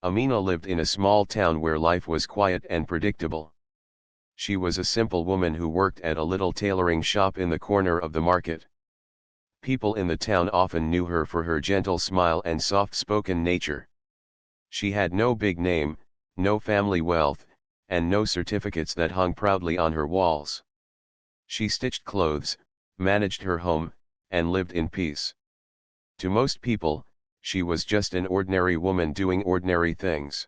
Amina lived in a small town where life was quiet and predictable. She was a simple woman who worked at a little tailoring shop in the corner of the market. People in the town often knew her for her gentle smile and soft-spoken nature. She had no big name, no family wealth, and no certificates that hung proudly on her walls. She stitched clothes, managed her home, and lived in peace. To most people, she was just an ordinary woman doing ordinary things.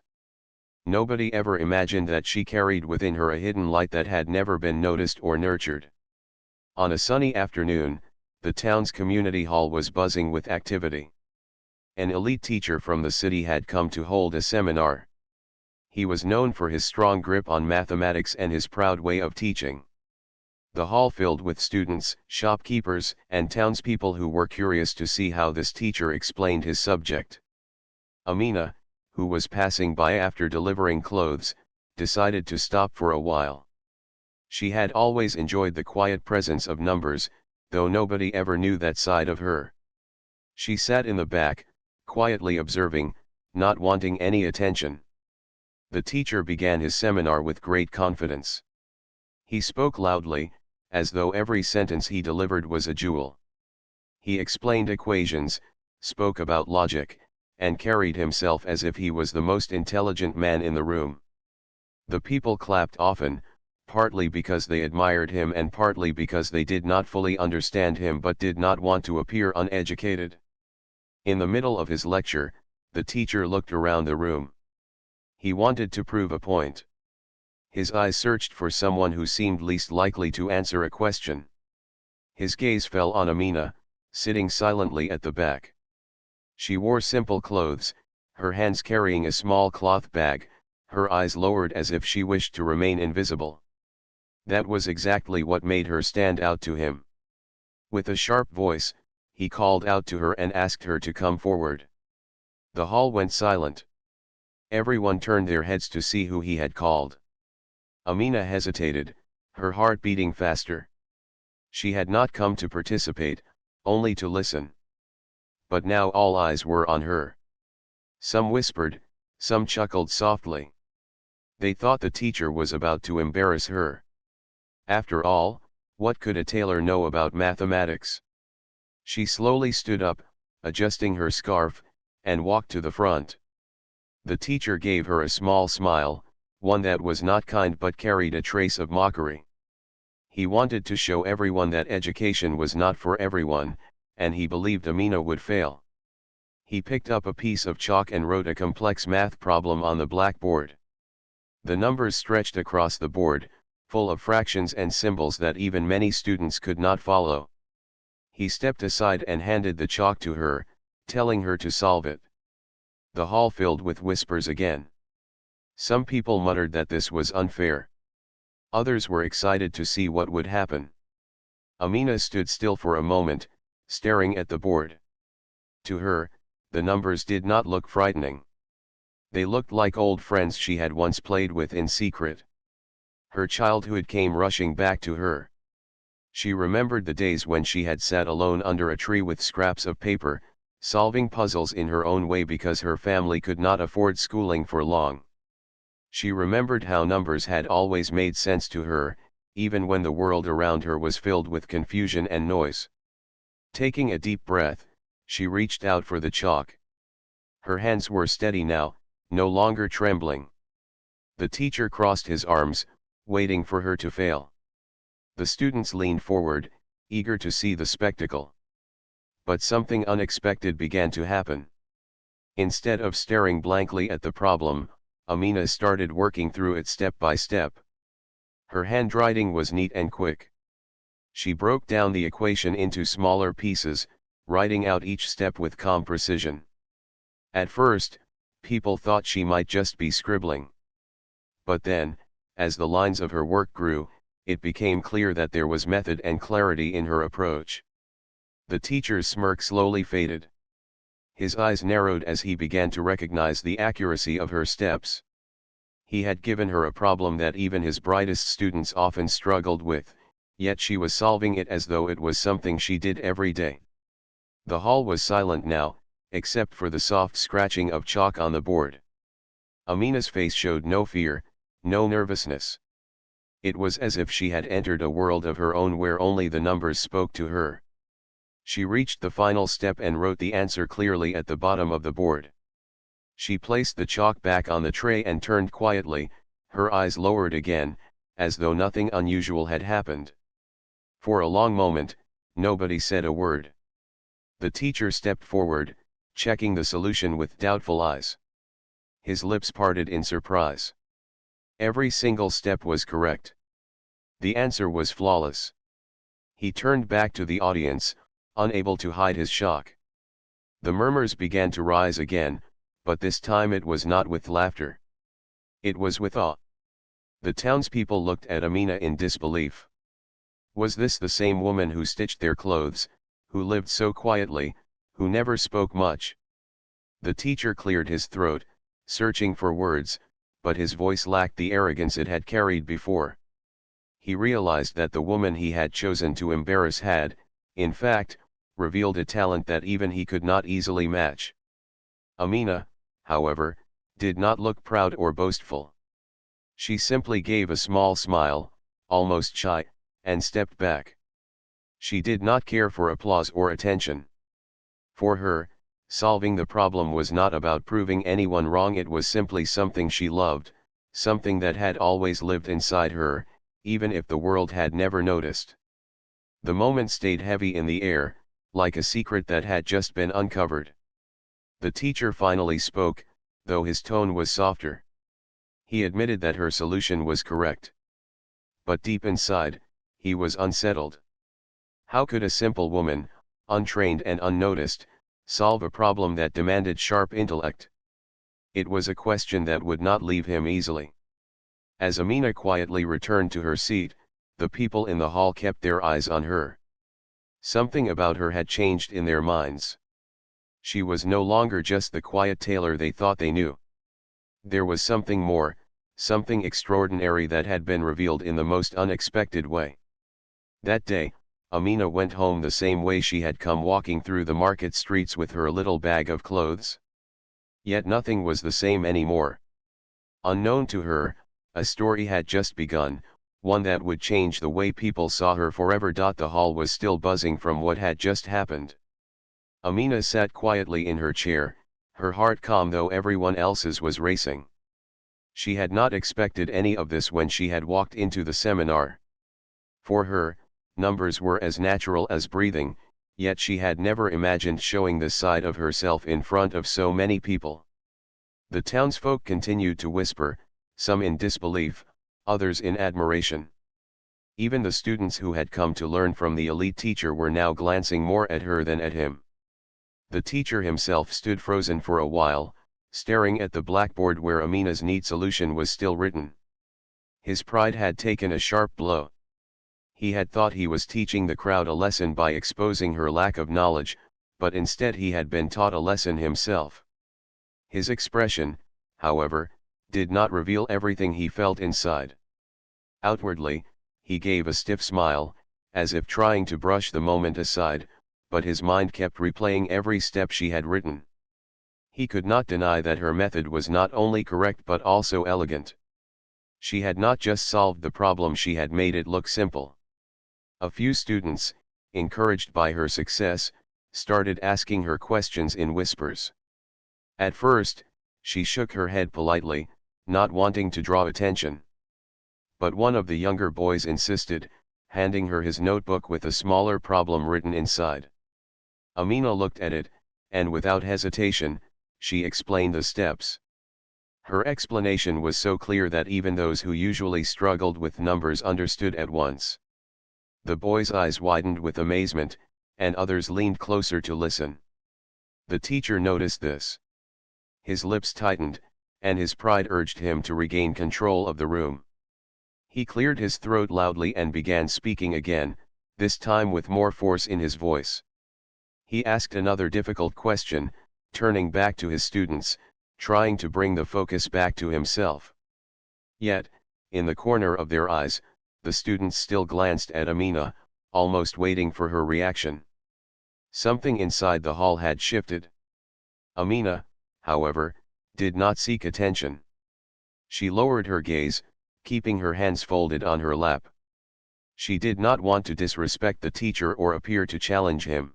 Nobody ever imagined that she carried within her a hidden light that had never been noticed or nurtured. On a sunny afternoon, the town's community hall was buzzing with activity. An elite teacher from the city had come to hold a seminar. He was known for his strong grip on mathematics and his proud way of teaching. The hall filled with students, shopkeepers, and townspeople who were curious to see how this teacher explained his subject. Amina, who was passing by after delivering clothes, decided to stop for a while. She had always enjoyed the quiet presence of numbers, though nobody ever knew that side of her. She sat in the back, quietly observing, not wanting any attention. The teacher began his seminar with great confidence. He spoke loudly, as though every sentence he delivered was a jewel. He explained equations, spoke about logic, and carried himself as if he was the most intelligent man in the room. The people clapped often, partly because they admired him and partly because they did not fully understand him but did not want to appear uneducated. In the middle of his lecture, the teacher looked around the room. He wanted to prove a point. His eyes searched for someone who seemed least likely to answer a question. His gaze fell on Amina, sitting silently at the back. She wore simple clothes, her hands carrying a small cloth bag, her eyes lowered as if she wished to remain invisible. That was exactly what made her stand out to him. With a sharp voice, he called out to her and asked her to come forward. The hall went silent. Everyone turned their heads to see who he had called. Amina hesitated, her heart beating faster. She had not come to participate, only to listen. But now all eyes were on her. Some whispered, some chuckled softly. They thought the teacher was about to embarrass her. After all, what could a tailor know about mathematics? She slowly stood up, adjusting her scarf, and walked to the front. The teacher gave her a small smile, one that was not kind but carried a trace of mockery. He wanted to show everyone that education was not for everyone, and he believed Amina would fail. He picked up a piece of chalk and wrote a complex math problem on the blackboard. The numbers stretched across the board, full of fractions and symbols that even many students could not follow. He stepped aside and handed the chalk to her, telling her to solve it. The hall filled with whispers again. Some people muttered that this was unfair. Others were excited to see what would happen. Amina stood still for a moment, staring at the board. To her, the numbers did not look frightening. They looked like old friends she had once played with in secret. Her childhood came rushing back to her. She remembered the days when she had sat alone under a tree with scraps of paper, solving puzzles in her own way because her family could not afford schooling for long. She remembered how numbers had always made sense to her, even when the world around her was filled with confusion and noise. Taking a deep breath, she reached out for the chalk. Her hands were steady now, no longer trembling. The teacher crossed his arms, waiting for her to fail. The students leaned forward, eager to see the spectacle. But something unexpected began to happen. Instead of staring blankly at the problem, Amina started working through it step by step. Her handwriting was neat and quick. She broke down the equation into smaller pieces, writing out each step with calm precision. At first, people thought she might just be scribbling. But then, as the lines of her work grew, it became clear that there was method and clarity in her approach. The teacher's smirk slowly faded. His eyes narrowed as he began to recognize the accuracy of her steps. He had given her a problem that even his brightest students often struggled with, yet she was solving it as though it was something she did every day. The hall was silent now, except for the soft scratching of chalk on the board. Amina's face showed no fear, no nervousness. It was as if she had entered a world of her own where only the numbers spoke to her. She reached the final step and wrote the answer clearly at the bottom of the board. She placed the chalk back on the tray and turned quietly, her eyes lowered again, as though nothing unusual had happened. For a long moment, nobody said a word. The teacher stepped forward, checking the solution with doubtful eyes. His lips parted in surprise. Every single step was correct. The answer was flawless. He turned back to the audience, unable to hide his shock. The murmurs began to rise again, but this time it was not with laughter. It was with awe. The townspeople looked at Amina in disbelief. Was this the same woman who stitched their clothes, who lived so quietly, who never spoke much? The teacher cleared his throat, searching for words, but his voice lacked the arrogance it had carried before. He realized that the woman he had chosen to embarrass had, in fact, revealed a talent that even he could not easily match. Amina, however, did not look proud or boastful. She simply gave a small smile, almost shy, and stepped back. She did not care for applause or attention. For her, solving the problem was not about proving anyone wrong, it was simply something she loved, something that had always lived inside her, even if the world had never noticed. The moment stayed heavy in the air, like a secret that had just been uncovered. The teacher finally spoke, though his tone was softer. He admitted that her solution was correct. But deep inside, he was unsettled. How could a simple woman, untrained and unnoticed, solve a problem that demanded sharp intellect? It was a question that would not leave him easily. As Amina quietly returned to her seat, the people in the hall kept their eyes on her. Something about her had changed in their minds. She was no longer just the quiet tailor they thought they knew. There was something more, something extraordinary that had been revealed in the most unexpected way. That day, Amina went home the same way she had come, walking through the market streets with her little bag of clothes. Yet nothing was the same anymore. Unknown to her, a story had just begun, one that would change the way people saw her forever. The hall was still buzzing from what had just happened. Amina sat quietly in her chair, her heart calm though everyone else's was racing. She had not expected any of this when she had walked into the seminar. For her, numbers were as natural as breathing, yet she had never imagined showing this side of herself in front of so many people. The townsfolk continued to whisper, some in disbelief, others in admiration. Even the students who had come to learn from the elite teacher were now glancing more at her than at him. The teacher himself stood frozen for a while, staring at the blackboard where Amina's neat solution was still written. His pride had taken a sharp blow. He had thought he was teaching the crowd a lesson by exposing her lack of knowledge, but instead he had been taught a lesson himself. His expression, however, did not reveal everything he felt inside. Outwardly, he gave a stiff smile, as if trying to brush the moment aside, but his mind kept replaying every step she had written. He could not deny that her method was not only correct but also elegant. She had not just solved the problem, she had made it look simple. A few students, encouraged by her success, started asking her questions in whispers. At first, she shook her head politely, not wanting to draw attention. But one of the younger boys insisted, handing her his notebook with a smaller problem written inside. Amina looked at it, and without hesitation, she explained the steps. Her explanation was so clear that even those who usually struggled with numbers understood at once. The boy's eyes widened with amazement, and others leaned closer to listen. The teacher noticed this. His lips tightened, and his pride urged him to regain control of the room. He cleared his throat loudly and began speaking again, this time with more force in his voice. He asked another difficult question, turning back to his students, trying to bring the focus back to himself. Yet, in the corner of their eyes, the students still glanced at Amina, almost waiting for her reaction. Something inside the hall had shifted. Amina, however, did not seek attention. She lowered her gaze, keeping her hands folded on her lap. She did not want to disrespect the teacher or appear to challenge him.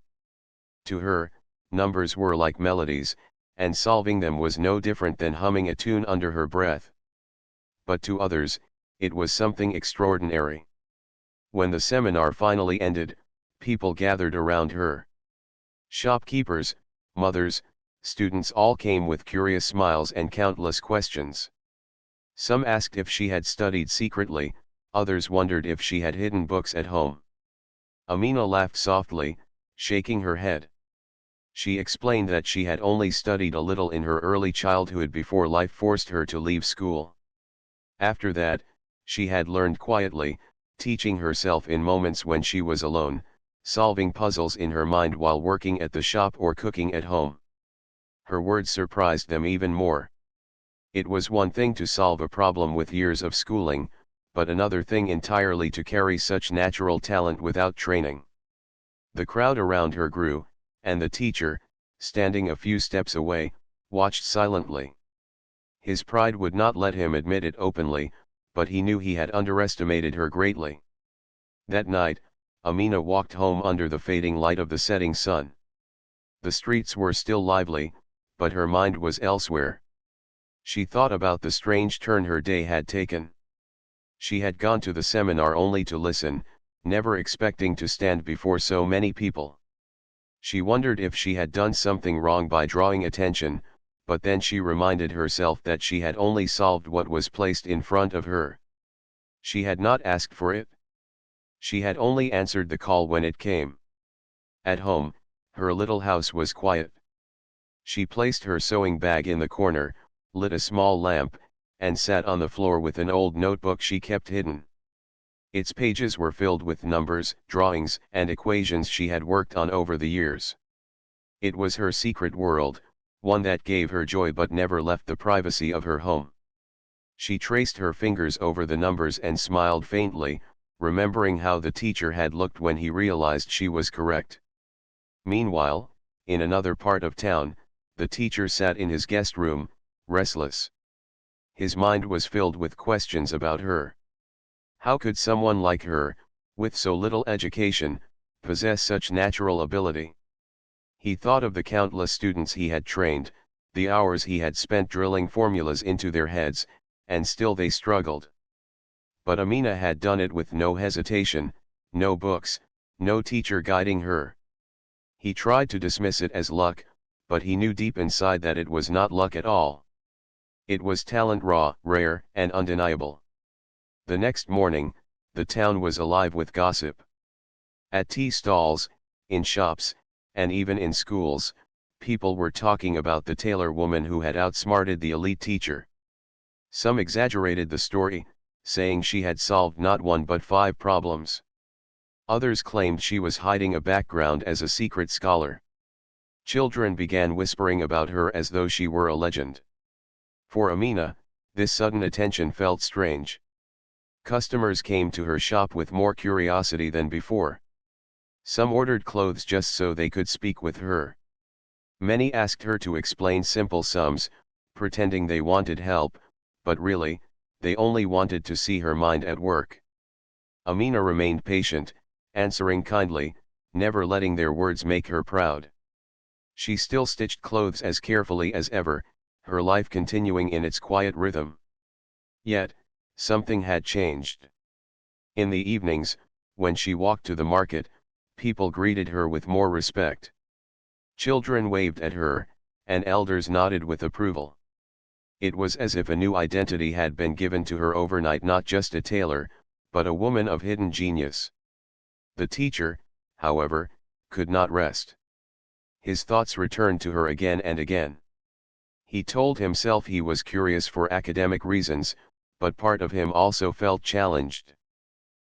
To her, numbers were like melodies, and solving them was no different than humming a tune under her breath. But to others, it was something extraordinary. When the seminar finally ended, people gathered around her. Shopkeepers, mothers, students all came with curious smiles and countless questions. Some asked if she had studied secretly, others wondered if she had hidden books at home. Amina laughed softly, shaking her head. She explained that she had only studied a little in her early childhood before life forced her to leave school. After that, she had learned quietly, teaching herself in moments when she was alone, solving puzzles in her mind while working at the shop or cooking at home. Her words surprised them even more. It was one thing to solve a problem with years of schooling, but another thing entirely to carry such natural talent without training. The crowd around her grew, and the teacher, standing a few steps away, watched silently. His pride would not let him admit it openly, but he knew he had underestimated her greatly. That night, Amina walked home under the fading light of the setting sun. The streets were still lively, but her mind was elsewhere. She thought about the strange turn her day had taken. She had gone to the seminar only to listen, never expecting to stand before so many people. She wondered if she had done something wrong by drawing attention, but then she reminded herself that she had only solved what was placed in front of her. She had not asked for it. She had only answered the call when it came. At home, her little house was quiet. She placed her sewing bag in the corner, lit a small lamp, and sat on the floor with an old notebook she kept hidden. Its pages were filled with numbers, drawings, and equations she had worked on over the years. It was her secret world, one that gave her joy but never left the privacy of her home. She traced her fingers over the numbers and smiled faintly, remembering how the teacher had looked when he realized she was correct. Meanwhile, in another part of town, the teacher sat in his guest room, restless. His mind was filled with questions about her. How could someone like her, with so little education, possess such natural ability? He thought of the countless students he had trained, the hours he had spent drilling formulas into their heads, and still they struggled. But Amina had done it with no hesitation, no books, no teacher guiding her. He tried to dismiss it as luck, but he knew deep inside that it was not luck at all. It was talent raw, rare, and undeniable. The next morning, the town was alive with gossip. At tea stalls, in shops, and even in schools, people were talking about the tailor woman who had outsmarted the elite teacher. Some exaggerated the story, saying she had solved not one but 5 problems. Others claimed she was hiding a background as a secret scholar. Children began whispering about her as though she were a legend. For Amina, this sudden attention felt strange. Customers came to her shop with more curiosity than before. Some ordered clothes just so they could speak with her. Many asked her to explain simple sums, pretending they wanted help, but really, they only wanted to see her mind at work. Amina remained patient, answering kindly, never letting their words make her proud. She still stitched clothes as carefully as ever, her life continuing in its quiet rhythm. Yet, something had changed. In the evenings, when she walked to the market, people greeted her with more respect. Children waved at her, and elders nodded with approval. It was as if a new identity had been given to her overnight, not just a tailor, but a woman of hidden genius. The teacher, however, could not rest. His thoughts returned to her again and again. He told himself he was curious for academic reasons, but part of him also felt challenged.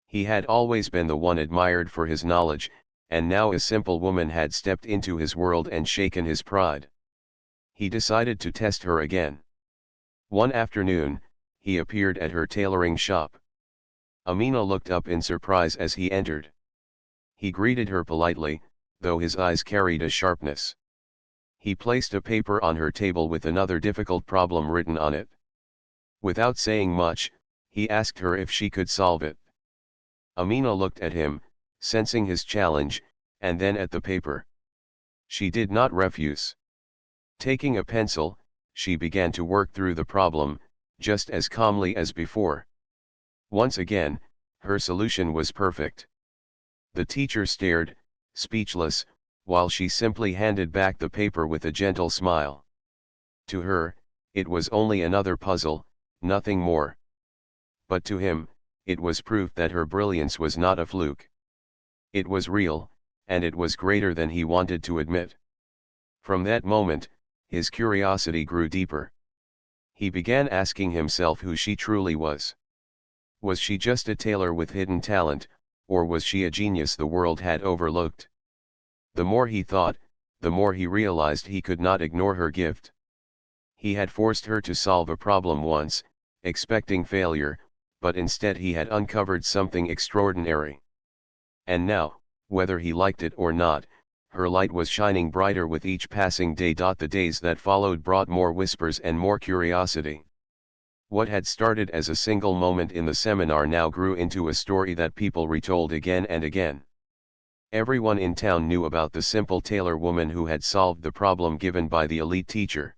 He had always been the one admired for his knowledge, and now a simple woman had stepped into his world and shaken his pride. He decided to test her again. One afternoon, he appeared at her tailoring shop. Amina looked up in surprise as he entered. He greeted her politely, though his eyes carried a sharpness. He placed a paper on her table with another difficult problem written on it. Without saying much, he asked her if she could solve it. Amina looked at him, sensing his challenge, and then at the paper. She did not refuse. Taking a pencil, she began to work through the problem, just as calmly as before. Once again, her solution was perfect. The teacher stared, speechless, while she simply handed back the paper with a gentle smile. To her, it was only another puzzle, nothing more. But to him, it was proof that her brilliance was not a fluke. It was real, and it was greater than he wanted to admit. From that moment, his curiosity grew deeper. He began asking himself who she truly was. Was she just a tailor with hidden talent, or was she a genius the world had overlooked? The more he thought, the more he realized he could not ignore her gift. He had forced her to solve a problem once, expecting failure, but instead he had uncovered something extraordinary. And now, whether he liked it or not, her light was shining brighter with each passing day. The days that followed brought more whispers and more curiosity. What had started as a single moment in the seminar now grew into a story that people retold again and again. Everyone in town knew about the simple tailor woman who had solved the problem given by the elite teacher.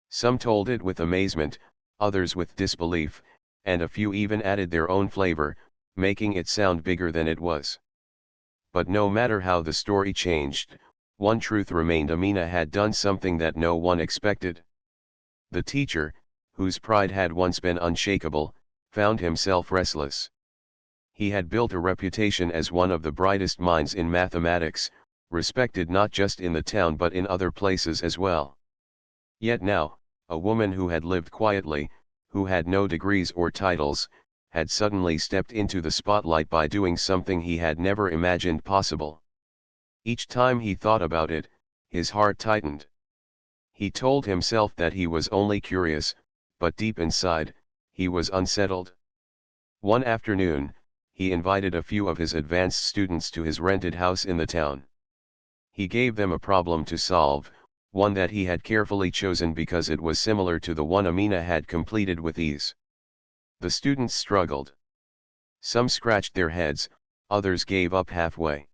Some told it with amazement, others with disbelief, and a few even added their own flavor, making it sound bigger than it was. But no matter how the story changed, one truth remained: Amina had done something that no one expected. The teacher, whose pride had once been unshakable, found himself restless. He had built a reputation as one of the brightest minds in mathematics, respected not just in the town but in other places as well. Yet now, a woman who had lived quietly, who had no degrees or titles, had suddenly stepped into the spotlight by doing something he had never imagined possible. Each time he thought about it, his heart tightened. He told himself that he was only curious, but deep inside, he was unsettled. One afternoon, he invited a few of his advanced students to his rented house in the town. He gave them a problem to solve, one that he had carefully chosen because it was similar to the one Amina had completed with ease. The students struggled. Some scratched their heads, others gave up halfway.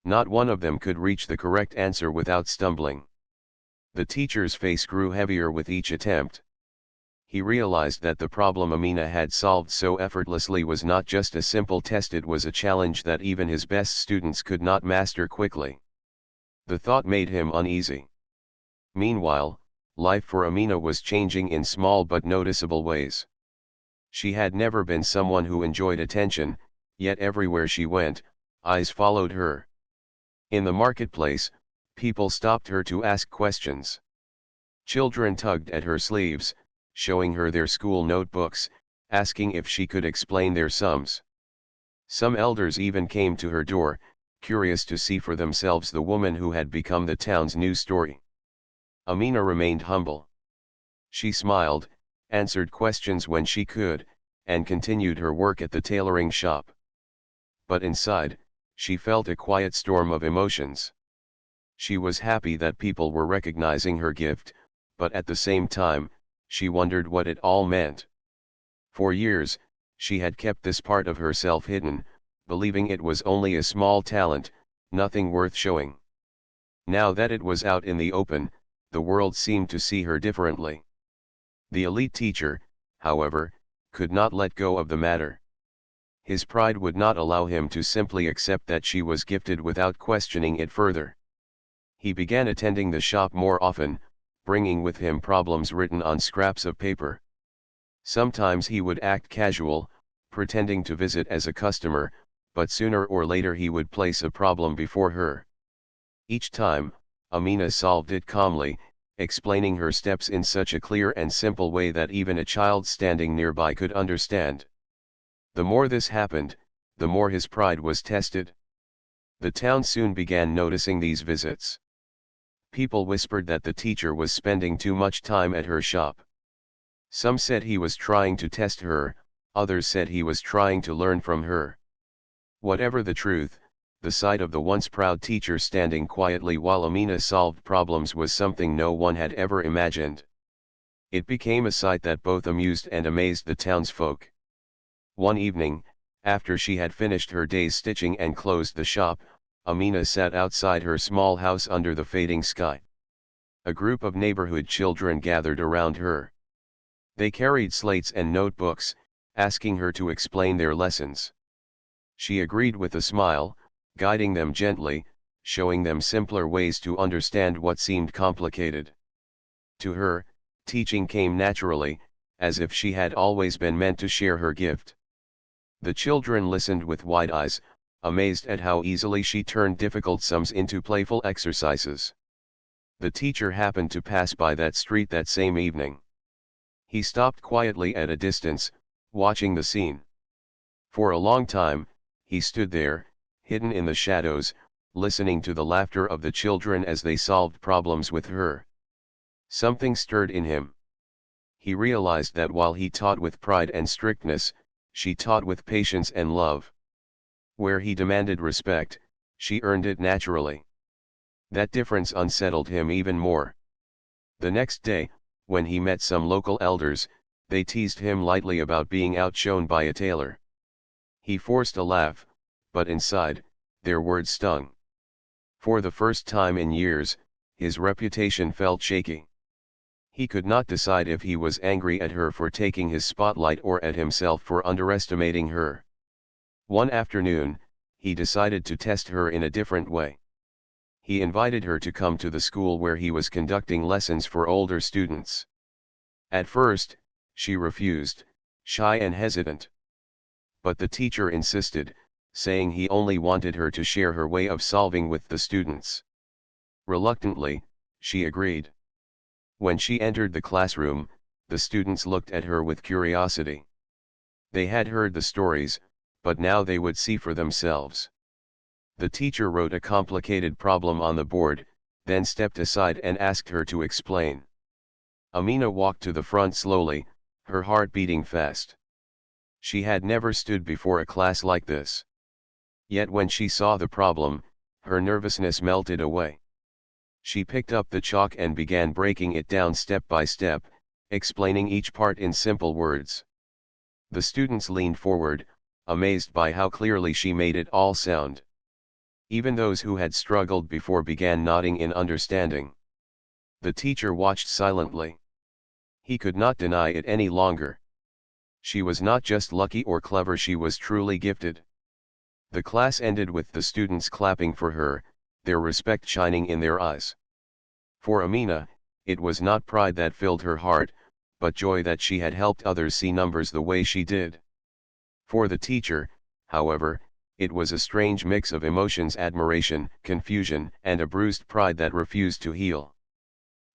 Not one of them could reach the correct answer without stumbling. The teacher's face grew heavier with each attempt. He realized that the problem Amina had solved so effortlessly was not just a simple test, it was a challenge that even his best students could not master quickly. The thought made him uneasy. Meanwhile, life for Amina was changing in small but noticeable ways. She had never been someone who enjoyed attention, yet everywhere she went, eyes followed her. In the marketplace, people stopped her to ask questions. Children tugged at her sleeves, showing her their school notebooks, asking if she could explain their sums. Some elders even came to her door, curious to see for themselves the woman who had become the town's new story. Amina remained humble. She smiled, answered questions when she could, and continued her work at the tailoring shop. But inside, she felt a quiet storm of emotions. She was happy that people were recognizing her gift, but at the same time, she wondered what it all meant. For years, she had kept this part of herself hidden, believing it was only a small talent, nothing worth showing. Now that it was out in the open, the world seemed to see her differently. The elite teacher, however, could not let go of the matter. His pride would not allow him to simply accept that she was gifted without questioning it further. He began attending the shop more often, bringing with him problems written on scraps of paper. Sometimes he would act casual, pretending to visit as a customer, but sooner or later he would place a problem before her. Each time, Amina solved it calmly, explaining her steps in such a clear and simple way that even a child standing nearby could understand. The more this happened, the more his pride was tested. The town soon began noticing these visits. People whispered that the teacher was spending too much time at her shop. Some said he was trying to test her, others said he was trying to learn from her. Whatever the truth, the sight of the once proud teacher standing quietly while Amina solved problems was something no one had ever imagined. It became a sight that both amused and amazed the townsfolk. One evening, after she had finished her day's stitching and closed the shop, Amina sat outside her small house under the fading sky. A group of neighborhood children gathered around her. They carried slates and notebooks, asking her to explain their lessons. She agreed with a smile, guiding them gently, showing them simpler ways to understand what seemed complicated. To her, teaching came naturally, as if she had always been meant to share her gift. The children listened with wide eyes, amazed at how easily she turned difficult sums into playful exercises. The teacher happened to pass by that street that same evening. He stopped quietly at a distance, watching the scene. For a long time, he stood there, hidden in the shadows, listening to the laughter of the children as they solved problems with her. Something stirred in him. He realized that while he taught with pride and strictness, she taught with patience and love. Where he demanded respect, she earned it naturally. That difference unsettled him even more. The next day, when he met some local elders, they teased him lightly about being outshone by a tailor. He forced a laugh, but inside, their words stung. For the first time in years, his reputation felt shaky. He could not decide if he was angry at her for taking his spotlight or at himself for underestimating her. One afternoon, he decided to test her in a different way. He invited her to come to the school where he was conducting lessons for older students. At first, she refused, shy and hesitant. But the teacher insisted, saying he only wanted her to share her way of solving with the students. Reluctantly, she agreed. When she entered the classroom, the students looked at her with curiosity. They had heard the stories, but now they would see for themselves. The teacher wrote a complicated problem on the board, then stepped aside and asked her to explain. Amina walked to the front slowly, her heart beating fast. She had never stood before a class like this. Yet when she saw the problem, her nervousness melted away. She picked up the chalk and began breaking it down step by step, explaining each part in simple words. The students leaned forward, amazed by how clearly she made it all sound. Even those who had struggled before began nodding in understanding. The teacher watched silently. He could not deny it any longer. She was not just lucky or clever, she was truly gifted. The class ended with the students clapping for her, their respect shining in their eyes. For Amina, it was not pride that filled her heart, but joy that she had helped others see numbers the way she did. For the teacher, however, it was a strange mix of emotions: admiration, confusion, and a bruised pride that refused to heal.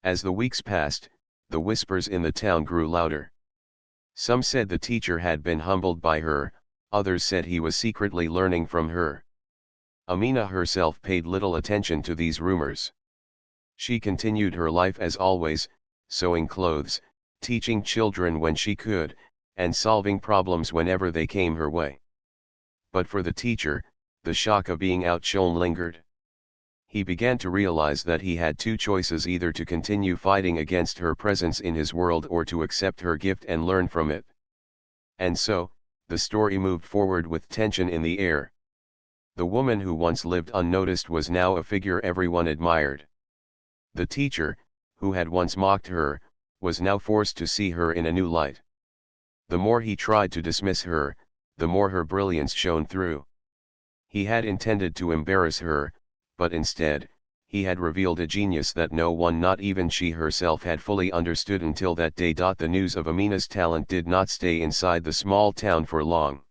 As the weeks passed, the whispers in the town grew louder. Some said the teacher had been humbled by her, others said he was secretly learning from her. Amina herself paid little attention to these rumors. She continued her life as always, sewing clothes, teaching children when she could, and solving problems whenever they came her way. But for the teacher, the shock of being outshone lingered. He began to realize that he had two choices: either to continue fighting against her presence in his world or to accept her gift and learn from it. And so, the story moved forward with tension in the air. The woman who once lived unnoticed was now a figure everyone admired. The teacher, who had once mocked her, was now forced to see her in a new light. The more he tried to dismiss her, the more her brilliance shone through. He had intended to embarrass her, but instead, he had revealed a genius that no one, not even she herself, had fully understood until that day. The news of Amina's talent did not stay inside the small town for long.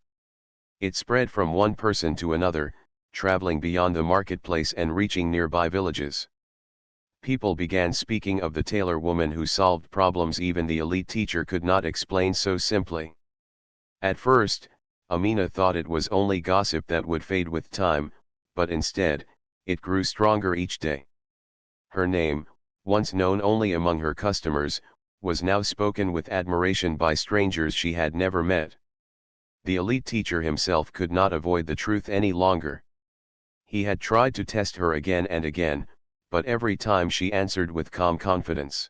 It spread from one person to another, traveling beyond the marketplace and reaching nearby villages. People began speaking of the tailor woman who solved problems even the elite teacher could not explain so simply. At first, Amina thought it was only gossip that would fade with time, but instead, it grew stronger each day. Her name, once known only among her customers, was now spoken with admiration by strangers she had never met. The elite teacher himself could not avoid the truth any longer. He had tried to test her again and again, but every time she answered with calm confidence.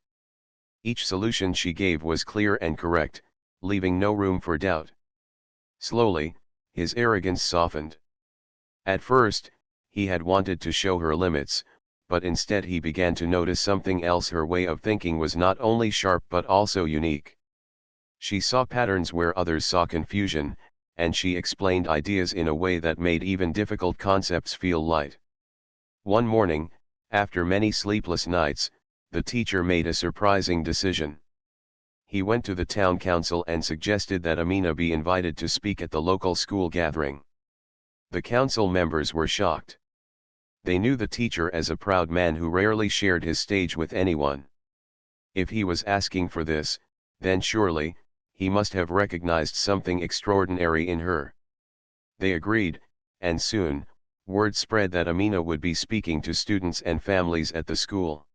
Each solution she gave was clear and correct, leaving no room for doubt. Slowly, his arrogance softened. At first, he had wanted to show her limits, but instead he began to notice something else. Her way of thinking was not only sharp but also unique. She saw patterns where others saw confusion, and she explained ideas in a way that made even difficult concepts feel light. One morning, after many sleepless nights, the teacher made a surprising decision. He went to the town council and suggested that Amina be invited to speak at the local school gathering. The council members were shocked. They knew the teacher as a proud man who rarely shared his stage with anyone. If he was asking for this, then surely, he must have recognized something extraordinary in her. They agreed, and soon, word spread that Amina would be speaking to students and families at the school.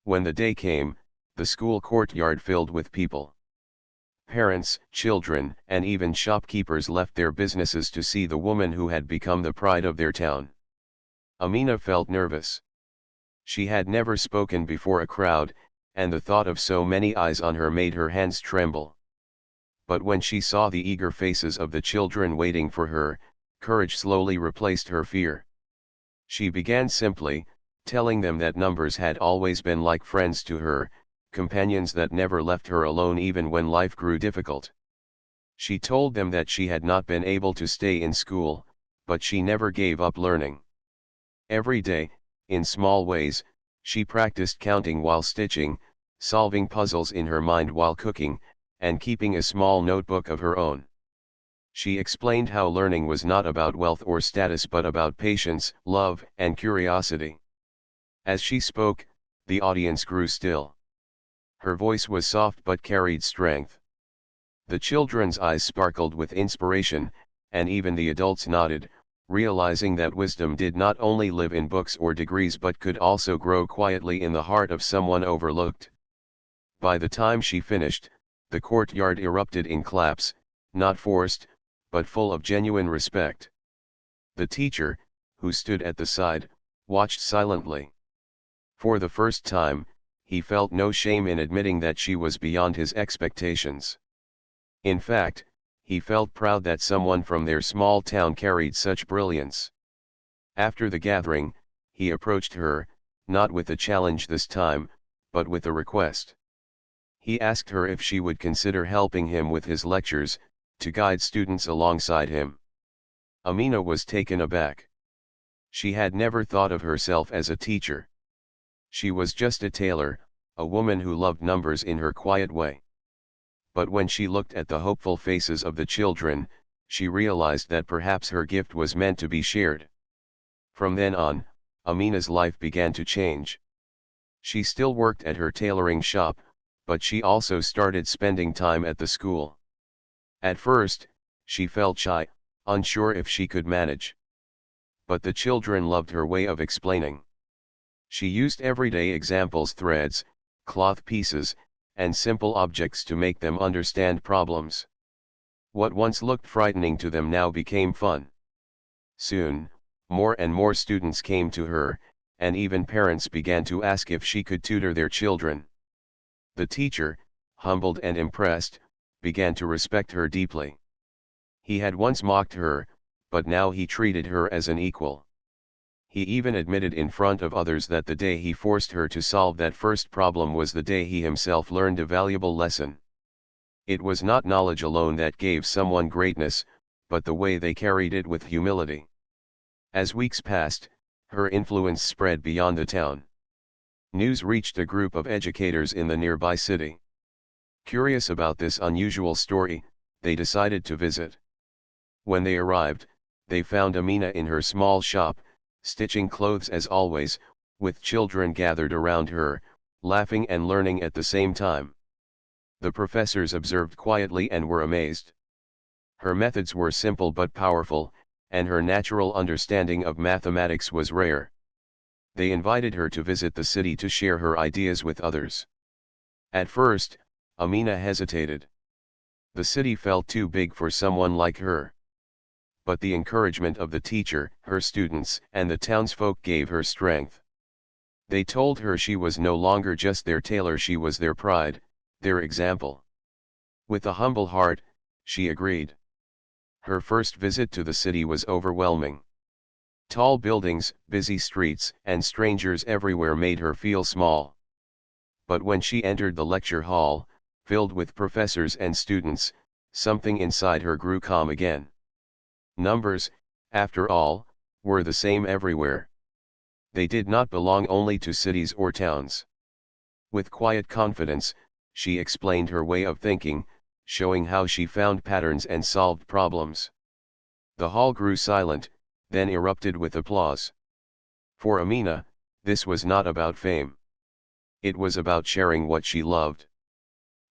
When the day came, the school courtyard filled with people. Parents, children, and even shopkeepers left their businesses to see the woman who had become the pride of their town. Amina felt nervous. She had never spoken before a crowd, and the thought of so many eyes on her made her hands tremble. But when she saw the eager faces of the children waiting for her, courage slowly replaced her fear. She began simply, telling them that numbers had always been like friends to her, companions that never left her alone even when life grew difficult. She told them that she had not been able to stay in school, but she never gave up learning. Every day, in small ways, she practiced counting while stitching, solving puzzles in her mind while cooking, and keeping a small notebook of her own. She explained how learning was not about wealth or status but about patience, love, and curiosity. As she spoke, the audience grew still. Her voice was soft but carried strength. The children's eyes sparkled with inspiration, and even the adults nodded, realizing that wisdom did not only live in books or degrees but could also grow quietly in the heart of someone overlooked. By the time she finished, the courtyard erupted in claps, not forced, but full of genuine respect. The teacher, who stood at the side, watched silently. For the first time, he felt no shame in admitting that she was beyond his expectations. In fact, he felt proud that someone from their small town carried such brilliance. After the gathering, he approached her, not with a challenge this time, but with a request. He asked her if she would consider helping him with his lectures, to guide students alongside him. Amina was taken aback. She had never thought of herself as a teacher. She was just a tailor, a woman who loved numbers in her quiet way. But when she looked at the hopeful faces of the children, she realized that perhaps her gift was meant to be shared. From then on, Amina's life began to change. She still worked at her tailoring shop, but she also started spending time at the school. At first, she felt shy, unsure if she could manage. But the children loved her way of explaining. She used everyday examples, threads, cloth pieces, and simple objects to make them understand problems. What once looked frightening to them now became fun. Soon, more and more students came to her, and even parents began to ask if she could tutor their children. The teacher, humbled and impressed, began to respect her deeply. He had once mocked her, but now he treated her as an equal. He even admitted in front of others that the day he forced her to solve that first problem was the day he himself learned a valuable lesson. It was not knowledge alone that gave someone greatness, but the way they carried it with humility. As weeks passed, her influence spread beyond the town. News reached a group of educators in the nearby city. Curious about this unusual story, they decided to visit. When they arrived, they found Amina in her small shop, stitching clothes as always, with children gathered around her, laughing and learning at the same time. The professors observed quietly and were amazed. Her methods were simple but powerful, and her natural understanding of mathematics was rare. They invited her to visit the city to share her ideas with others. At first, Amina hesitated. The city felt too big for someone like her. But the encouragement of the teacher, her students, and the townsfolk gave her strength. They told her she was no longer just their tailor, she was their pride, their example. With a humble heart, she agreed. Her first visit to the city was overwhelming. Tall buildings, busy streets, and strangers everywhere made her feel small. But when she entered the lecture hall, filled with professors and students, something inside her grew calm again. Numbers, after all, were the same everywhere. They did not belong only to cities or towns. With quiet confidence, she explained her way of thinking, showing how she found patterns and solved problems. The hall grew silent, then erupted with applause. For Amina, this was not about fame. It was about sharing what she loved.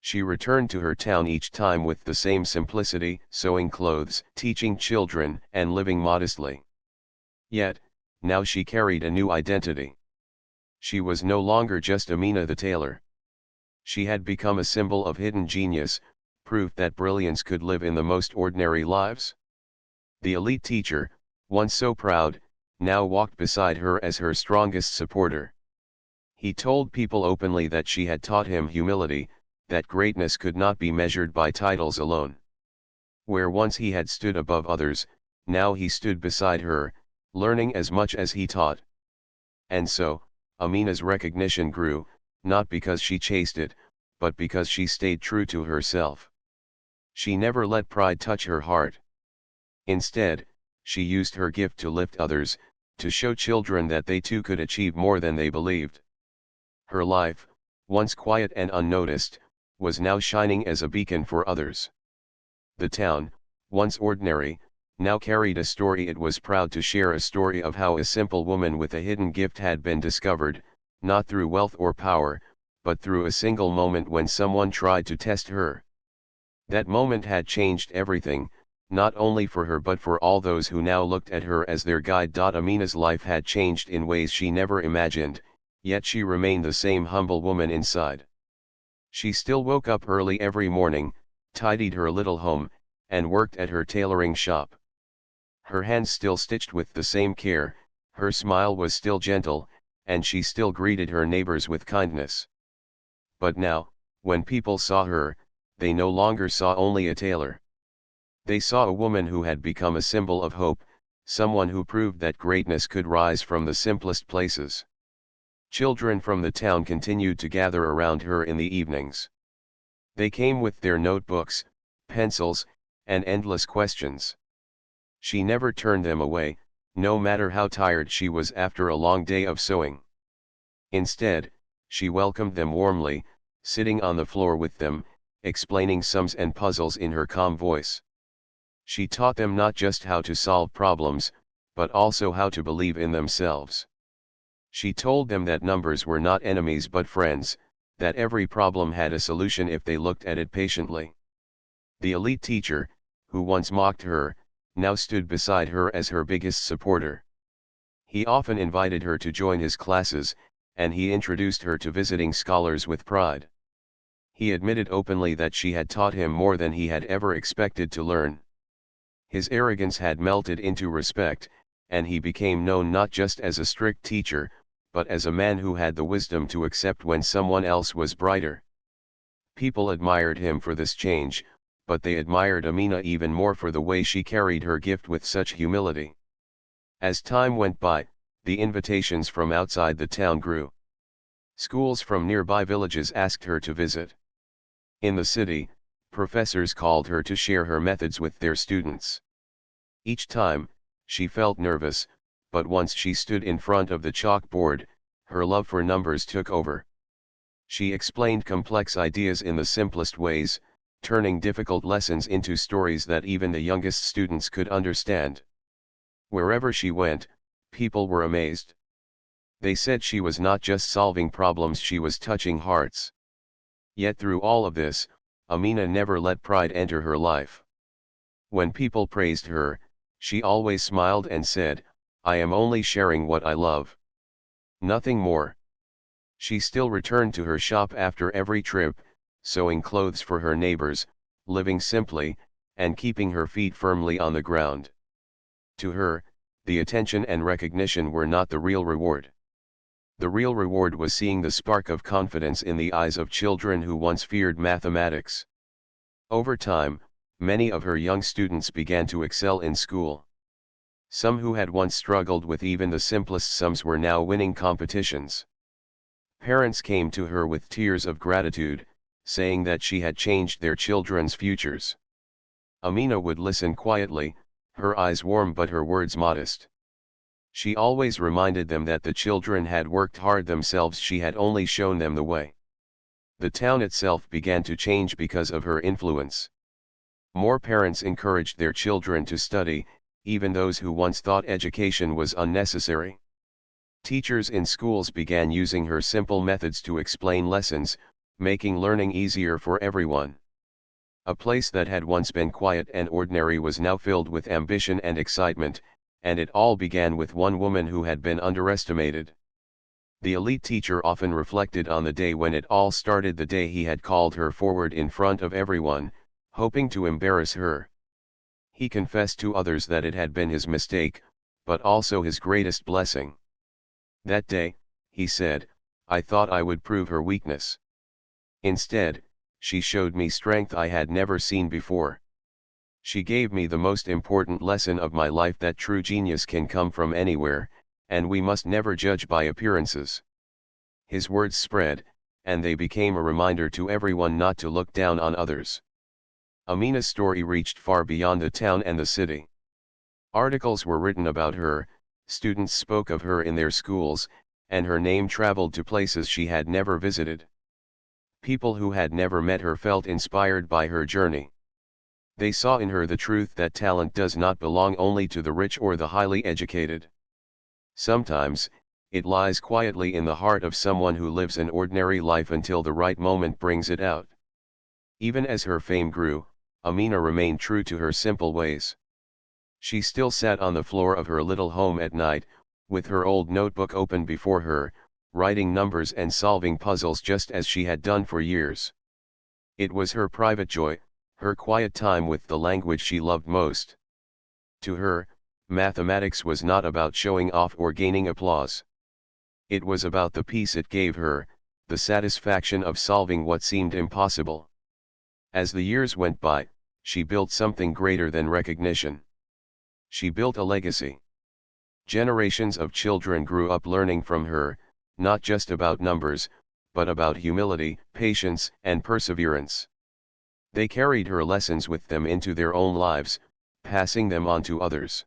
She returned to her town each time with the same simplicity, sewing clothes, teaching children, and living modestly. Yet, now she carried a new identity. She was no longer just Amina the tailor. She had become a symbol of hidden genius, proof that brilliance could live in the most ordinary lives. The elite teacher, once so proud, now walked beside her as her strongest supporter. He told people openly that she had taught him humility, that greatness could not be measured by titles alone. Where once he had stood above others, now he stood beside her, learning as much as he taught. And so, Amina's recognition grew, not because she chased it, but because she stayed true to herself. She never let pride touch her heart. Instead, she used her gift to lift others, to show children that they too could achieve more than they believed. Her life, once quiet and unnoticed, was now shining as a beacon for others. The town, once ordinary, now carried a story it was proud to share, a story of how a simple woman with a hidden gift had been discovered, not through wealth or power, but through a single moment when someone tried to test her. That moment had changed everything, not only for her but for all those who now looked at her as their guide. Amina's life had changed in ways she never imagined, yet she remained the same humble woman inside. She still woke up early every morning, tidied her little home, and worked at her tailoring shop. Her hands still stitched with the same care, her smile was still gentle, and she still greeted her neighbors with kindness. But now, when people saw her, they no longer saw only a tailor. They saw a woman who had become a symbol of hope, someone who proved that greatness could rise from the simplest places. Children from the town continued to gather around her in the evenings. They came with their notebooks, pencils, and endless questions. She never turned them away, no matter how tired she was after a long day of sewing. Instead, she welcomed them warmly, sitting on the floor with them, explaining sums and puzzles in her calm voice. She taught them not just how to solve problems, but also how to believe in themselves. She told them that numbers were not enemies but friends, that every problem had a solution if they looked at it patiently. The elite teacher, who once mocked her, now stood beside her as her biggest supporter. He often invited her to join his classes, and he introduced her to visiting scholars with pride. He admitted openly that she had taught him more than he had ever expected to learn. His arrogance had melted into respect, and he became known not just as a strict teacher, but as a man who had the wisdom to accept when someone else was brighter. People admired him for this change, but they admired Amina even more for the way she carried her gift with such humility. As time went by, the invitations from outside the town grew. Schools from nearby villages asked her to visit. In the city, professors called her to share her methods with their students. Each time, she felt nervous, but once she stood in front of the chalkboard, her love for numbers took over. She explained complex ideas in the simplest ways, turning difficult lessons into stories that even the youngest students could understand. Wherever she went, people were amazed. They said she was not just solving problems, she was touching hearts. Yet through all of this, Amina never let pride enter her life. When people praised her, she always smiled and said, "I am only sharing what I love. Nothing more." She still returned to her shop after every trip, sewing clothes for her neighbors, living simply, and keeping her feet firmly on the ground. To her, the attention and recognition were not the real reward. The real reward was seeing the spark of confidence in the eyes of children who once feared mathematics. Over time, many of her young students began to excel in school. Some who had once struggled with even the simplest sums were now winning competitions. Parents came to her with tears of gratitude, saying that she had changed their children's futures. Amina would listen quietly, her eyes warm but her words modest. She always reminded them that the children had worked hard themselves, she had only shown them the way. The town itself began to change because of her influence. More parents encouraged their children to study, even those who once thought education was unnecessary. Teachers in schools began using her simple methods to explain lessons, making learning easier for everyone. A place that had once been quiet and ordinary was now filled with ambition and excitement, and it all began with one woman who had been underestimated. The elite teacher often reflected on the day when it all started, the day he had called her forward in front of everyone, hoping to embarrass her. He confessed to others that it had been his mistake, but also his greatest blessing. That day, he said, I thought I would prove her weakness. Instead, she showed me strength I had never seen before. She gave me the most important lesson of my life, that true genius can come from anywhere, and we must never judge by appearances. His words spread, and they became a reminder to everyone not to look down on others. Amina's story reached far beyond the town and the city. Articles were written about her, students spoke of her in their schools, and her name traveled to places she had never visited. People who had never met her felt inspired by her journey. They saw in her the truth that talent does not belong only to the rich or the highly educated. Sometimes, it lies quietly in the heart of someone who lives an ordinary life until the right moment brings it out. Even as her fame grew, Amina remained true to her simple ways. She still sat on the floor of her little home at night, with her old notebook open before her, writing numbers and solving puzzles just as she had done for years. It was her private joy, her quiet time with the language she loved most. To her, mathematics was not about showing off or gaining applause. It was about the peace it gave her, the satisfaction of solving what seemed impossible. As the years went by, she built something greater than recognition. She built a legacy. Generations of children grew up learning from her, not just about numbers, but about humility, patience, and perseverance. They carried her lessons with them into their own lives, passing them on to others.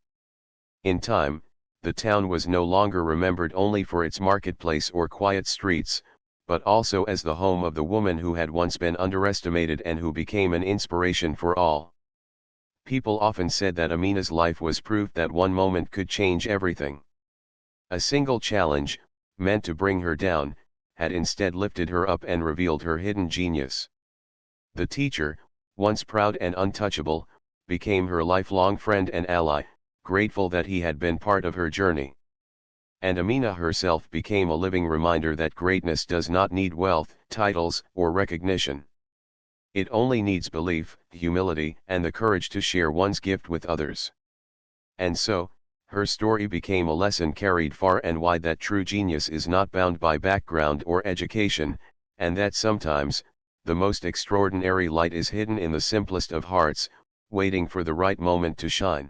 In time, the town was no longer remembered only for its marketplace or quiet streets, but also as the home of the woman who had once been underestimated and who became an inspiration for all. People often said that Amina's life was proof that one moment could change everything. A single challenge, meant to bring her down, had instead lifted her up and revealed her hidden genius. The teacher, once proud and untouchable, became her lifelong friend and ally, grateful that he had been part of her journey. And Amina herself became a living reminder that greatness does not need wealth, titles, or recognition. It only needs belief, humility, and the courage to share one's gift with others. And so, her story became a lesson carried far and wide that true genius is not bound by background or education, and that sometimes, the most extraordinary light is hidden in the simplest of hearts, waiting for the right moment to shine.